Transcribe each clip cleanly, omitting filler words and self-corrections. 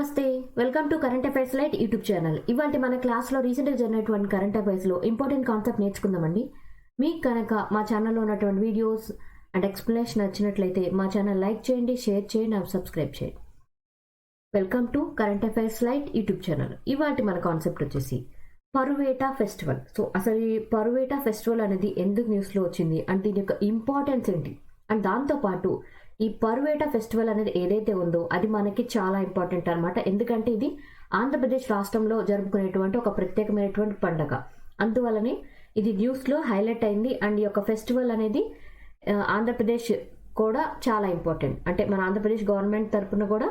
నమస్తే, welcome to current affairs light YouTube channel. ఇవాళ మన క్లాస్లో రీసెంట్గా జరిగినటువంటి కరెంట్ అఫైర్స్లో ఇంపార్టెంట్ కాన్సెప్ట్ నేర్చుకుందామండి. మీకు కనుక మా ఛానల్లో ఉన్నటువంటి వీడియోస్ అండ్ ఎక్స్ప్లెనేషన్ నచ్చినట్లయితే మా ఛానల్ లైక్ చేయండి, షేర్ చేయండి అండ్ సబ్స్క్రైబ్ చేయండి. Welcome to current affairs light YouTube channel. ఇవాళ మన కాన్సెప్ట్ వచ్చేసి పరువేట ఫెస్టివల్. సో అసలు ఈ పరువేట ఫెస్టివల్ అనేది ఎందుకు న్యూస్లో వచ్చింది అంటే దీని యొక్క ఇంపార్టెన్స్ ఏంటి అండ్ దాంతోపాటు ఈ పరువేట ఫెస్టివల్ అనేది ఏదైతే ఉందో అది మనకి చాలా ఇంపార్టెంట్ అనమాట. ఎందుకంటే ఇది ఆంధ్రప్రదేశ్ రాష్ట్రంలో జరుపుకునేటువంటి ఒక ప్రత్యేకమైనటువంటి పండగ. అందువల్లనే ఇది న్యూస్లో హైలైట్ అయింది. అండ్ ఈ యొక్క ఫెస్టివల్ అనేది ఆంధ్రప్రదేశ్ కూడా చాలా ఇంపార్టెంట్. అంటే మన ఆంధ్రప్రదేశ్ గవర్నమెంట్ తరఫున కూడా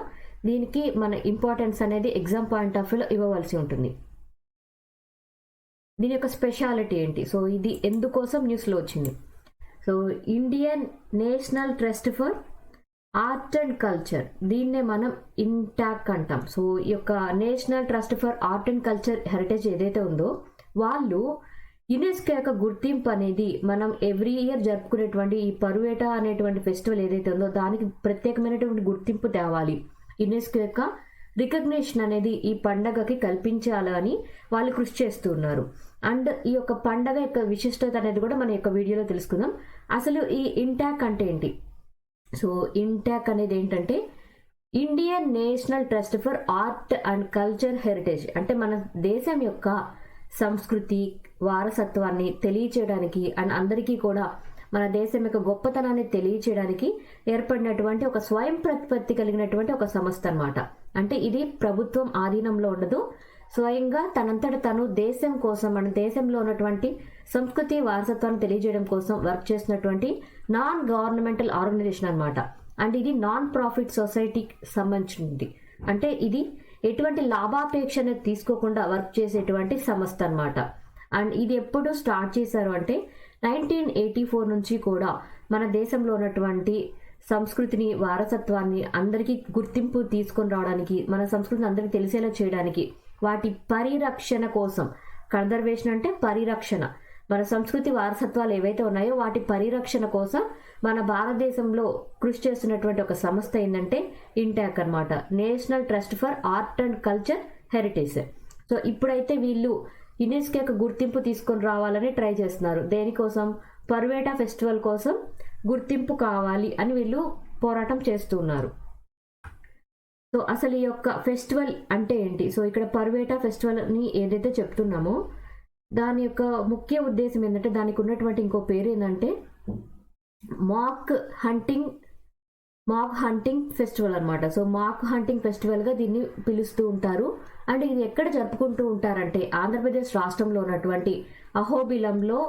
దీనికి మన ఇంపార్టెన్స్ అనేది ఎగ్జామ్ పాయింట్ ఆఫ్ వ్యూలో ఇవ్వవలసి ఉంటుంది. దీని యొక్క స్పెషాలిటీ ఏంటి, సో ఇది ఎందుకోసం న్యూస్లో వచ్చింది. So Indian national trust for art and culture, దీన్నే మనం ఇంటాక్ అంటాం. సో ఈ యొక్క national trust for art and culture heritage ఏదైతే ఉందో వాళ్ళు యునెస్కో యొక్క గుర్తింపు అనేది మనం ఎవ్రీ ఇయర్ జరుపుకునేటువంటి ఈ పరువేట అనేటువంటి ఫెస్టివల్ ఏదైతే ఉందో దానికి ప్రత్యేకమైనటువంటి గుర్తింపు తేవాలి. యునెస్కో యొక్క రికగ్నిషన్ అనేది ఈ పండగకి కల్పించాలని వాళ్ళు కృషి చేస్తున్నారు. అండ్ ఈ యొక్క పండగ యొక్క విశిష్టత అనేది కూడా మన యొక్క వీడియోలో తెలుసుకుందాం. అసలు ఈ ఇంటాక్ అంటే ఏంటి? సో ఇంటాక్ అనేది ఏంటంటే Indian national trust for art and culture heritage. అంటే మన దేశం యొక్క సంస్కృతి వారసత్వాన్ని తెలియచేయడానికి అండ్ అందరికీ కూడా మన దేశం యొక్క గొప్పతనాన్ని తెలియచేయడానికి ఏర్పడినటువంటి ఒక స్వయం ప్రతిపత్తి కలిగినటువంటి ఒక సంస్థ అన్నమాట. అంటే ఇది ప్రభుత్వం ఆధీనంలో ఉండదు, స్వయంగా తనంతట తను దేశం కోసం మన దేశంలో ఉన్నటువంటి సంస్కృతి వారసత్వాన్ని తెలియజేయడం కోసం వర్క్ చేసినటువంటి నాన్ గవర్నమెంటల్ ఆర్గనైజేషన్ అనమాట. అండ్ ఇది నాన్ ప్రాఫిట్ సొసైటీకి సంబంధించింది. అంటే ఇది ఎటువంటి లాభాపేక్ష అనేది తీసుకోకుండా వర్క్ చేసేటువంటి సంస్థ అనమాట. అండ్ ఇది ఎప్పుడు స్టార్ట్ చేశారు అంటే 1984 నుంచి కూడా మన దేశంలో ఉన్నటువంటి సంస్కృతిని వారసత్వాన్ని అందరికీ గుర్తింపు తీసుకొని రావడానికి, మన సంస్కృతిని అందరికీ తెలిసేలా చేయడానికి, వాటి పరిరక్షణ కోసం, కన్జర్వేషన్ అంటే పరిరక్షణ, మన సంస్కృతి వారసత్వాలు ఏవైతే ఉన్నాయో వాటి పరిరక్షణ కోసం మన భారతదేశంలో కృషి చేస్తున్నటువంటి ఒక సంస్థ ఏంటంటే ఇంటాక్ అన్నమాట, national trust for art and culture heritage. So ఇప్పుడైతే వీళ్ళు యునెస్కో యొక్క గుర్తింపు తీసుకొని రావాలని ట్రై చేస్తున్నారు. దేనికోసం? పరువేట ఫెస్టివల్ కోసం గుర్తింపు కావాలి అని వీళ్ళు పోరాటం చేస్తున్నారు. సో అసలు ఈ యొక్క ఫెస్టివల్ అంటే ఏంటి? సో ఇక్కడ పరువేట ఫెస్టివల్ అని ఏదైతే చెప్తున్నామో దాని యొక్క ముఖ్య ఉద్దేశం ఏంటంటే దానికి ఉన్నటువంటి ఇంకో పేరు ఏంటంటే మాక్ హంటింగ్ ఫెస్టివల్ అనమాట. సో మాక్ హంటింగ్ ఫెస్టివల్గా దీన్ని పిలుస్తూ ఉంటారు. అండ్ ఇది ఎక్కడ జరుపుకుంటూ ఉంటారంటే ఆంధ్రప్రదేశ్ రాష్ట్రంలో ఉన్నటువంటి అహోబిలంలో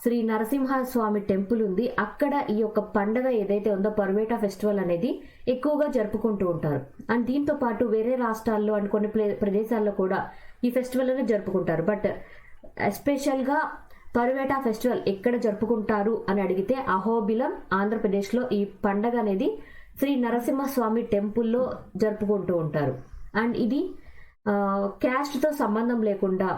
శ్రీ నరసింహస్వామి టెంపుల్ ఉంది. అక్కడ ఈ యొక్క పండగ ఏదైతే ఉందో పరువేట ఫెస్టివల్ అనేది ఎక్కువగా జరుపుకుంటూ ఉంటారు. అండ్ దీంతో పాటు వేరే రాష్ట్రాల్లో అండ్ కొన్ని ప్రదేశాల్లో కూడా ఈ ఫెస్టివల్ అనేది జరుపుకుంటారు. బట్ ఎస్పెషల్గా పరువేట ఫెస్టివల్ ఎక్కడ జరుపుకుంటారు అని అడిగితే అహోబిలం ఆంధ్రప్రదేశ్లో ఈ పండగ అనేది శ్రీ నరసింహస్వామి టెంపుల్లో జరుపుకుంటూ ఉంటారు. అండ్ ఇది క్యాస్ట్తో సంబంధం లేకుండా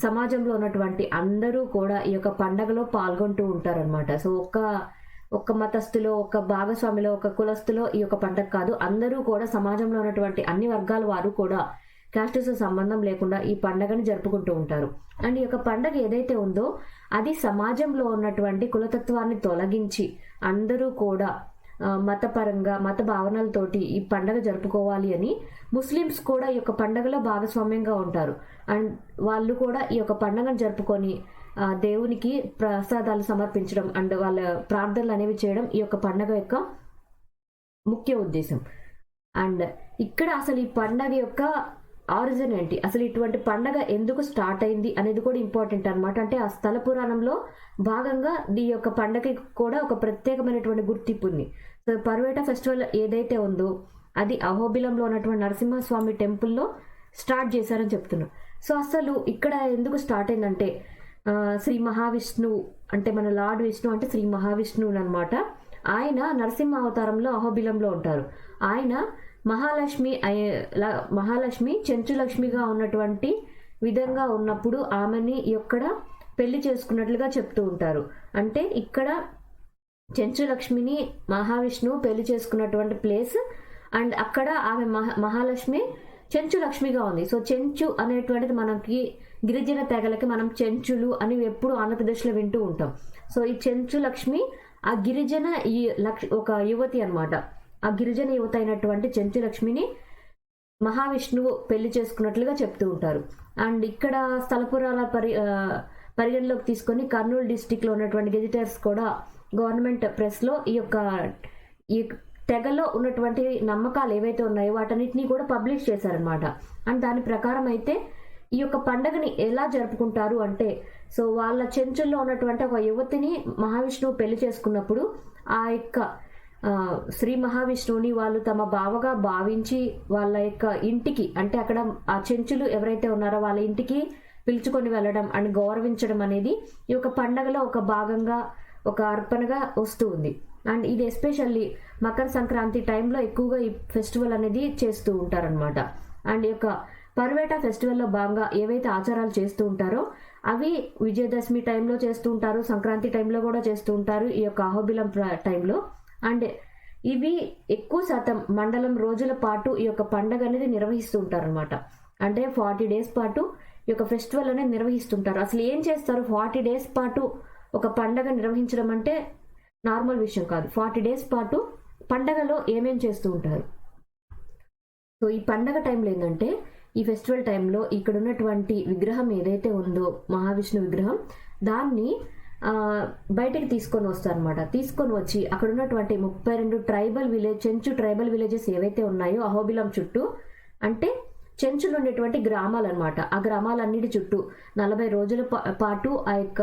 సమాజంలో ఉన్నటువంటి అందరూ కూడా ఈ యొక్క పండగలో పాల్గొంటూ ఉంటారనమాట. సో ఒక్క మతస్థులో, ఒక భాగస్వామిలో, ఒక కులస్థులో ఈ యొక్క పండగ కాదు, అందరూ కూడా సమాజంలో ఉన్నటువంటి అన్ని వర్గాల వారు కూడా క్యాస్ట్తో సంబంధం లేకుండా ఈ పండగని జరుపుకుంటూ ఉంటారు. అండ్ ఈ యొక్క పండగ ఏదైతే ఉందో అది సమాజంలో ఉన్నటువంటి కులతత్వాన్ని తొలగించి అందరూ కూడా మతపరంగా మత భావనలతోటి ఈ పండగ జరుపుకోవాలి అని ముస్లిమ్స్ కూడా ఈ యొక్క పండగలో భాగస్వామ్యంగా ఉంటారు. అండ్ వాళ్ళు కూడా ఈ యొక్క పండగను జరుపుకొని దేవునికి ప్రసాదాలు సమర్పించడం అండ్ వాళ్ళ ప్రార్థనలు అనేవి చేయడం ఈ యొక్క పండగ యొక్క ముఖ్య ఉద్దేశం. అండ్ ఇక్కడ అసలు ఈ పండగ యొక్క ఆరిజిన్ ఏంటి, అసలు ఇటువంటి పండగ ఎందుకు స్టార్ట్ అయింది అనేది కూడా ఇంపార్టెంట్ అనమాట. అంటే ఆ స్థల పురాణంలో భాగంగా ఈ యొక్క పండగకి కూడా ఒక ప్రత్యేకమైనటువంటి గుర్తింపు ఉంది. సో పరువేట ఫెస్టివల్ ఏదైతే ఉందో అది అహోబిలంలో ఉన్నటువంటి నరసింహస్వామి టెంపుల్లో స్టార్ట్ చేశారని చెప్తున్నాం. సో అసలు ఇక్కడ ఎందుకు స్టార్ట్ అయిందంటే శ్రీ మహావిష్ణువు అంటే మన లార్డ్ విష్ణు అంటే శ్రీ మహావిష్ణువు అనమాట. ఆయన నరసింహ అవతారంలో అహోబిలంలో ఉంటారు. ఆయన మహాలక్ష్మి చెంచులక్ష్మిగా ఉన్నటువంటి విధంగా ఉన్నప్పుడు ఆమెని ఇక్కడ పెళ్లి చేసుకున్నట్లుగా చెప్తూ ఉంటారు. అంటే ఇక్కడ చెంచులక్ష్మిని మహావిష్ణువు పెళ్లి చేసుకున్నటువంటి ప్లేస్. అండ్ అక్కడ ఆమె మహాలక్ష్మి చెంచు లక్ష్మిగా ఉంది. సో చెంచు అనేటువంటిది మనకి గిరిజన తెగలకి మనం చెంచులు అని ఎప్పుడు ఆంధ్రప్రదేశ్లో వింటూ ఉంటాం. సో ఈ చెంచు లక్ష్మి ఆ గిరిజన ఒక యువతి అనమాట. ఆ గిరిజన యువత అయినటువంటి చెంచు లక్ష్మిని మహావిష్ణువు పెళ్లి చేసుకున్నట్లుగా చెప్తూ ఉంటారు. అండ్ ఇక్కడ స్థలపురాల పరిగణలోకి తీసుకొని కర్నూలు డిస్టిక్ లో ఉన్నటువంటి గెజిటర్స్ కూడా గవర్నమెంట్ ప్రెస్ లో ఈ తెగలో ఉన్నటువంటి నమ్మకాలు ఏవైతే ఉన్నాయో వాటన్నిటిని కూడా పబ్లిష్ చేశారనమాట. అండ్ దాని ప్రకారం అయితే ఈ యొక్క పండుగని ఎలా జరుపుకుంటారు అంటే, సో వాళ్ళ చెంచుల్లో ఉన్నటువంటి ఒక యువతిని మహావిష్ణువు పెళ్లి చేసుకున్నప్పుడు ఆ యొక్క శ్రీ మహావిష్ణువుని వాళ్ళు తమ బావగా భావించి వాళ్ళ యొక్క ఇంటికి, అంటే అక్కడ ఆ చెంచులు ఎవరైతే ఉన్నారో వాళ్ళ ఇంటికి పిలుచుకొని వెళ్ళడం అండ్ గౌరవించడం అనేది ఈ యొక్క పండగలో ఒక భాగంగా, ఒక అర్పణగా వస్తూ ఉంది. అండ్ ఇది ఎస్పెషల్లీ మకర సంక్రాంతి టైంలో ఎక్కువగా ఈ ఫెస్టివల్ అనేది చేస్తూ ఉంటారనమాట. అండ్ ఈ యొక్క పర్వేట ఫెస్టివల్లో భాగంగా ఏవైతే ఆచారాలు చేస్తూ ఉంటారో అవి విజయదశమి టైంలో చేస్తూ ఉంటారు, సంక్రాంతి టైంలో కూడా చేస్తూ ఉంటారు, ఈ యొక్క అహోబిలం టైంలో. అండ్ ఇవి ఎక్కువ శాతం మండలం రోజుల పాటు ఈ యొక్క పండగ అనేది నిర్వహిస్తూ ఉంటారు అనమాట. అంటే 40 days పాటు ఈ యొక్క ఫెస్టివల్ అనేది నిర్వహిస్తుంటారు. అసలు ఏం చేస్తారు 40 days పాటు ఒక పండగ నిర్వహించడం అంటే నార్మల్ విషయం కాదు. 40 days పాటు పండగలో ఏమేం చేస్తూ ఉంటారు. సో ఈ పండగ టైంలో ఏంటంటే, ఈ ఫెస్టివల్ టైంలో ఇక్కడ ఉన్నటువంటి విగ్రహం ఏదైతే ఉందో మహావిష్ణు విగ్రహం, దాన్ని బయటకి తీసుకొని వస్తారనమాట. తీసుకొని వచ్చి అక్కడ ఉన్నటువంటి 32 చెంచు ట్రైబల్ విలేజెస్ ఏవైతే ఉన్నాయో అహోబిలం చుట్టూ, అంటే చెంచులు ఉండేటువంటి గ్రామాలు అనమాట, ఆ గ్రామాలన్నిటి చుట్టూ 40 రోజుల పాటు ఆ యొక్క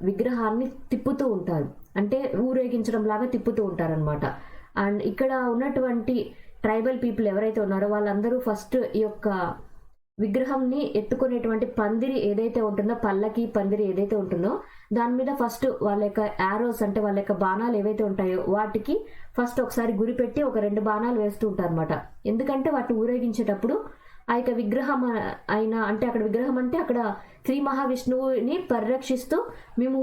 విగ్రహాన్ని తిప్పుతూ ఉంటారు. అంటే ఊరేగించడం లాగా తిప్పుతూ ఉంటారనమాట. అండ్ ఇక్కడ ఉన్నటువంటి ట్రైబల్ పీపుల్ ఎవరైతే ఉన్నారో వాళ్ళందరూ ఫస్ట్ ఈ యొక్క విగ్రహంని ఎత్తుకునేటువంటి పందిరి ఏదైతే ఉంటుందో, పల్లకి పందిరి ఏదైతే ఉంటుందో దాని మీద ఫస్ట్ వాళ్ళ యొక్క యారోస్, అంటే వాళ్ళ యొక్క బాణాలు ఏవైతే ఉంటాయో వాటికి ఫస్ట్ ఒకసారి గురి పెట్టి ఒక 2 బాణాలు వేస్తూ ఉంటారు అనమాట. ఎందుకంటే వాటిని ఊరేగించేటప్పుడు ఆ యొక్క విగ్రహం అయినా, అంటే అక్కడ విగ్రహం అంటే అక్కడ శ్రీ మహావిష్ణువుని పరిరక్షిస్తూ మేము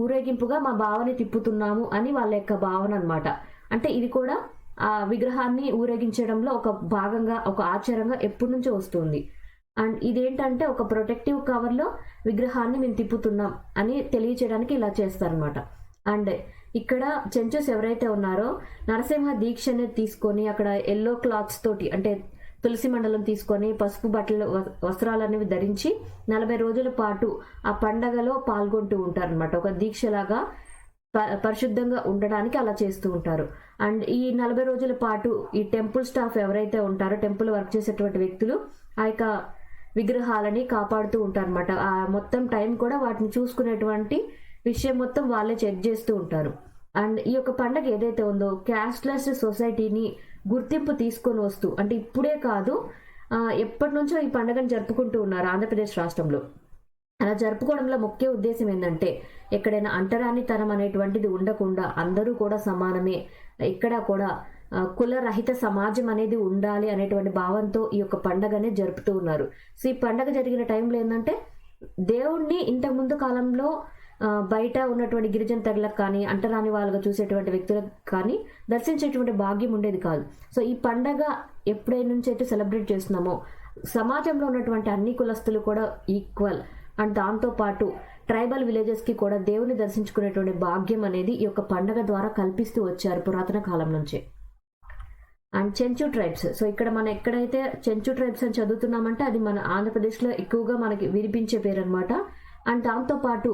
ఊరేగింపుగా మా భావని తిప్పుతున్నాము అని వాళ్ళ యొక్క భావన అనమాట. అంటే ఇది కూడా ఆ విగ్రహాన్ని ఊరేగించడంలో ఒక భాగంగా, ఒక ఆచారంగా ఎప్పటి నుంచో వస్తుంది. అండ్ ఇదేంటంటే ఒక ప్రొటెక్టివ్ కవర్లో విగ్రహాన్ని మేము తిప్పుతున్నాం అని తెలియచేయడానికి ఇలా చేస్తారనమాట. అండ్ ఇక్కడ చెంచుస్ ఎవరైతే ఉన్నారో నరసింహ దీక్షని తీసుకొని అక్కడ ఎల్లో క్లాత్స్ తోటి, అంటే తులసి మండలం తీసుకొని పసుపు బట్టలు వస్త్రాలనేవి ధరించి 40 రోజుల పాటు ఆ పండగలో పాల్గొంటూ ఉంటారనమాట. ఒక దీక్షలాగా పరిశుద్ధంగా ఉండడానికి అలా చేస్తూ ఉంటారు. అండ్ ఈ 40 రోజుల పాటు ఈ టెంపుల్ స్టాఫ్ ఎవరైతే ఉంటారో, టెంపుల్ వర్క్ చేసేటువంటి వ్యక్తులు ఆ యొక్క విగ్రహాలని కాపాడుతూ ఉంటారు అనమాట. ఆ మొత్తం టైం కూడా వాటిని చూసుకునేటువంటి విషయం మొత్తం వాళ్ళే చెక్ చేస్తూ ఉంటారు. అండ్ ఈ యొక్క పండగ ఏదైతే ఉందో క్యాస్ట్లెస్ సొసైటీని గుర్తింపు తీసుకొని వస్తూ, అంటే ఇప్పుడే కాదు ఎప్పటి నుంచో ఈ పండుగను జరుపుకుంటూ ఉన్నారు ఆంధ్రప్రదేశ్ రాష్ట్రంలో. అలా జరుపుకోవడంలో ముఖ్య ఉద్దేశం ఏంటంటే, ఎక్కడైనా అంటరానితనం అనేటువంటిది ఉండకుండా అందరూ కూడా సమానమే, ఎక్కడా కూడా కులరహిత సమాజం అనేది ఉండాలి అనేటువంటి భావంతో ఈ యొక్క పండగనే జరుపుతూ ఉన్నారు. సో ఈ పండగ జరిగిన టైంలో ఏంటంటే, దేవుణ్ణి ఇంతకుముందు కాలంలో బయట ఉన్నటువంటి గిరిజన తెగలకు కానీ, అంటరాని వాళ్ళగా చూసేటువంటి వ్యక్తులకు కానీ దర్శించేటువంటి భాగ్యం ఉండేది కాదు. సో ఈ పండగ ఎప్పుడై నుంచి అయితే సెలబ్రేట్ చేస్తున్నామో సమాజంలో ఉన్నటువంటి అన్ని కులస్తులు కూడా ఈక్వల్, అండ్ దాంతో పాటు ట్రైబల్ విలేజెస్ కి కూడా దేవుని దర్శించుకునేటువంటి భాగ్యం అనేది ఈ యొక్క పండగ ద్వారా కల్పిస్తూ వచ్చారు పురాతన కాలం నుంచే. అండ్ చెంచు ట్రైబ్స్, సో ఇక్కడ మనం ఎక్కడైతే చెంచు ట్రైబ్స్ అని చదువుతున్నామంటే అది మన ఆంధ్రప్రదేశ్లో ఎక్కువగా మనకి వినిపించే పేరు అనమాట. అండ్ దాంతో పాటు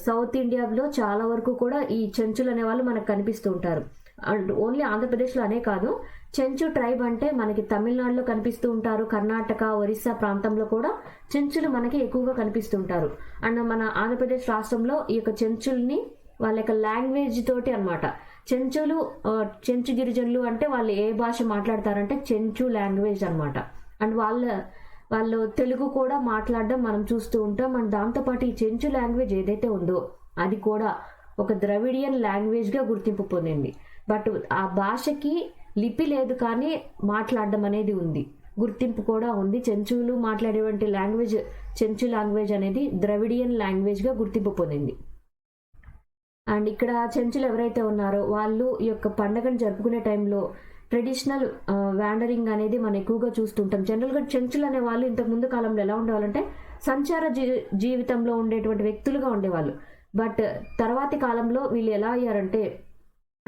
సౌత్ ఇండియాలో చాలా వరకు కూడా ఈ చెంచులు అనే వాళ్ళు మనకు కనిపిస్తూ ఉంటారు. అండ్ ఓన్లీ ఆంధ్రప్రదేశ్లో అనే కాదు, చెంచు ట్రైబ్ అంటే మనకి తమిళనాడులో కనిపిస్తూ ఉంటారు, కర్ణాటక, ఒరిస్సా ప్రాంతంలో కూడా చెంచులు మనకి ఎక్కువగా కనిపిస్తూ ఉంటారు. అండ్ మన ఆంధ్రప్రదేశ్ రాష్ట్రంలో ఈ యొక్క చెంచుల్ని వాళ్ళ యొక్క లాంగ్వేజ్ తోటి అనమాట, చెంచు గిరిజనులు అంటే వాళ్ళు ఏ భాష మాట్లాడతారంటే చెంచు లాంగ్వేజ్ అనమాట. అండ్ వాళ్ళు తెలుగు కూడా మాట్లాడడం మనం చూస్తూ ఉంటాం. అండ్ దాంతోపాటు ఈ చెంచు లాంగ్వేజ్ ఏదైతే ఉందో అది కూడా ఒక ద్రవిడియన్ లాంగ్వేజ్గా గుర్తింపు పొందింది. బట్ ఆ భాషకి లిపి లేదు, కానీ మాట్లాడడం అనేది ఉంది, గుర్తింపు కూడా ఉంది. చెంచులు మాట్లాడేటువంటి లాంగ్వేజ్, చెంచు లాంగ్వేజ్ అనేది ద్రవిడియన్ లాంగ్వేజ్గా గుర్తింపు పొందింది. అండ్ ఇక్కడ చెంచులు ఎవరైతే ఉన్నారో వాళ్ళు ఈ యొక్క పండుగను జరుపుకునే టైంలో ట్రెడిషనల్ వ్యాండరింగ్ అనేది మనం ఎక్కువగా చూస్తుంటాం. జనరల్గా చెంచులు అనే వాళ్ళు ఇంతకు ముందు కాలంలో ఎలా ఉండేవాళ్ళంటే సంచార జీవితంలో ఉండేటువంటి వ్యక్తులుగా ఉండేవాళ్ళు. బట్ తర్వాతి కాలంలో వీళ్ళు ఎలా అయ్యారంటే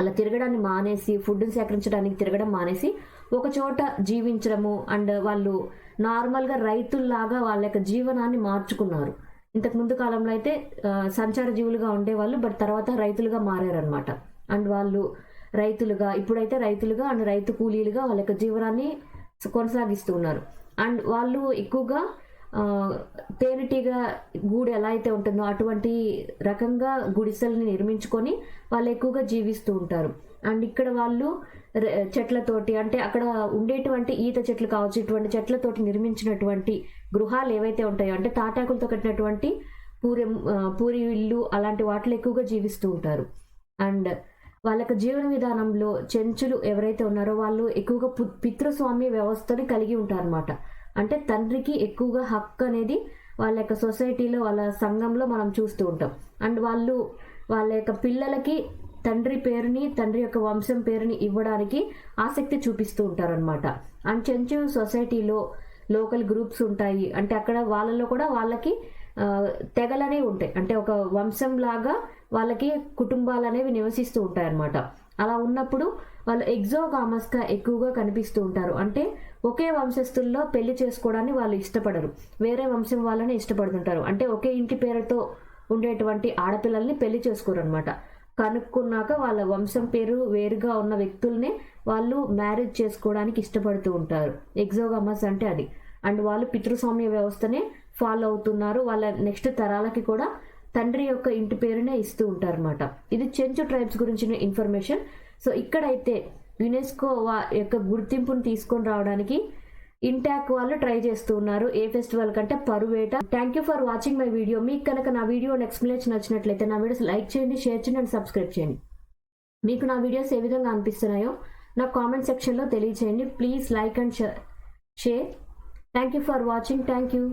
అలా తిరగడాన్ని మానేసి, ఫుడ్ని సేకరించడానికి తిరగడం మానేసి ఒక చోట జీవించడము, అండ్ వాళ్ళు నార్మల్గా రైతుల్లాగా వాళ్ళ యొక్క జీవనాన్ని మార్చుకున్నారు. ఇంతకు ముందు కాలంలో అయితే సంచార జీవులుగా ఉండేవాళ్ళు, బట్ తర్వాత రైతులుగా మారారనమాట. అండ్ వాళ్ళు రైతులుగా, ఇప్పుడైతే రైతులుగా అండ్ రైతు కూలీలుగా వాళ్ళ యొక్క జీవనాన్ని కొనసాగిస్తూ ఉన్నారు. అండ్ వాళ్ళు ఎక్కువగా తేనెటీగ గూడు ఎలా అయితే ఉంటుందో అటువంటి రకంగా గుడిసెల్ని నిర్మించుకొని వాళ్ళు ఎక్కువగా జీవిస్తూ ఉంటారు. అండ్ ఇక్కడ వాళ్ళు చెట్లతోటి, అంటే అక్కడ ఉండేటువంటి ఈత చెట్లు కావచ్చు, ఇటువంటి చెట్లతోటి నిర్మించినటువంటి గృహాలు ఏవైతే ఉంటాయో, అంటే తాటాకులతో కట్టినటువంటి పూరి ఇల్లు అలాంటి వాటిలో ఎక్కువగా జీవిస్తూ ఉంటారు. అండ్ వాళ్ళ యొక్క జీవన విధానంలో చెంచులు ఎవరైతే ఉన్నారో వాళ్ళు ఎక్కువగా పితృస్వామ్య వ్యవస్థని కలిగి ఉంటారన్నమాట. అంటే తండ్రికి ఎక్కువగా హక్కు అనేది వాళ్ళ యొక్క సొసైటీలో, వాళ్ళ సంఘంలో మనం చూస్తూ ఉంటాం. అండ్ వాళ్ళు వాళ్ళ యొక్క పిల్లలకి తండ్రి పేరుని, తండ్రి యొక్క వంశం పేరుని ఇవ్వడానికి ఆసక్తి చూపిస్తూ ఉంటారనమాట. అండ్ చెంచు సొసైటీలో లోకల్ గ్రూప్స్ ఉంటాయి, అంటే అక్కడ వాళ్ళలో కూడా వాళ్ళకి తెగలనే ఉంటాయి, అంటే ఒక వంశం లాగా వాళ్ళకి కుటుంబాలు అనేవి నివసిస్తూ ఉంటాయి అన్నమాట. అలా ఉన్నప్పుడు వాళ్ళు ఎగ్జోగామస్గా ఎక్కువగా కనిపిస్తూ ఉంటారు. అంటే ఒకే వంశస్థుల్లో పెళ్లి చేసుకోవడాన్ని వాళ్ళు ఇష్టపడరు, వేరే వంశం వాళ్ళని ఇష్టపడుతుంటారు. అంటే ఒకే ఇంటి పేరుతో ఉండేటువంటి ఆడపిల్లల్ని పెళ్లి చేసుకోరు అనమాట. కనుక్కున్నాక వాళ్ళ వంశం పేరు వేరుగా ఉన్న వ్యక్తుల్నే వాళ్ళు మ్యారేజ్ చేసుకోవడానికి ఇష్టపడుతూ ఉంటారు. ఎగ్జోగామస్ అంటే అది. అండ్ వాళ్ళు పితృస్వామ్య వ్యవస్థనే ఫాలో అవుతున్నారు. వాళ్ళ నెక్స్ట్ తరాలకి కూడా తండ్రి యొక్క ఇంటి పేరునే ఇస్తూ ఉంటారు అనమాట. ఇది చెంచు ట్రైబ్స్ గురించిన ఇన్ఫర్మేషన్. సో ఇక్కడైతే యునెస్కో యొక్క గుర్తింపును తీసుకొని రావడానికి ఇంటాక్ వాళ్ళు ట్రై చేస్తూ ఉన్నారు. ఏ ఫెస్టివల్ కంటే Paruveta. Thank you for watching my video. మీకు కనుక నా వీడియో ఎక్స్ప్లెనేషన్ నచ్చినట్లయితే నా వీడియోస్ లైక్ చేయండి, షేర్ చేయండి అండ్ సబ్స్క్రైబ్ చేయండి. మీకు నా వీడియోస్ ఏ విధంగా అనిపిస్తున్నాయో నా కామెంట్ సెక్షన్లో తెలియచేయండి. Please like and share. Thank you for watching. Thank you.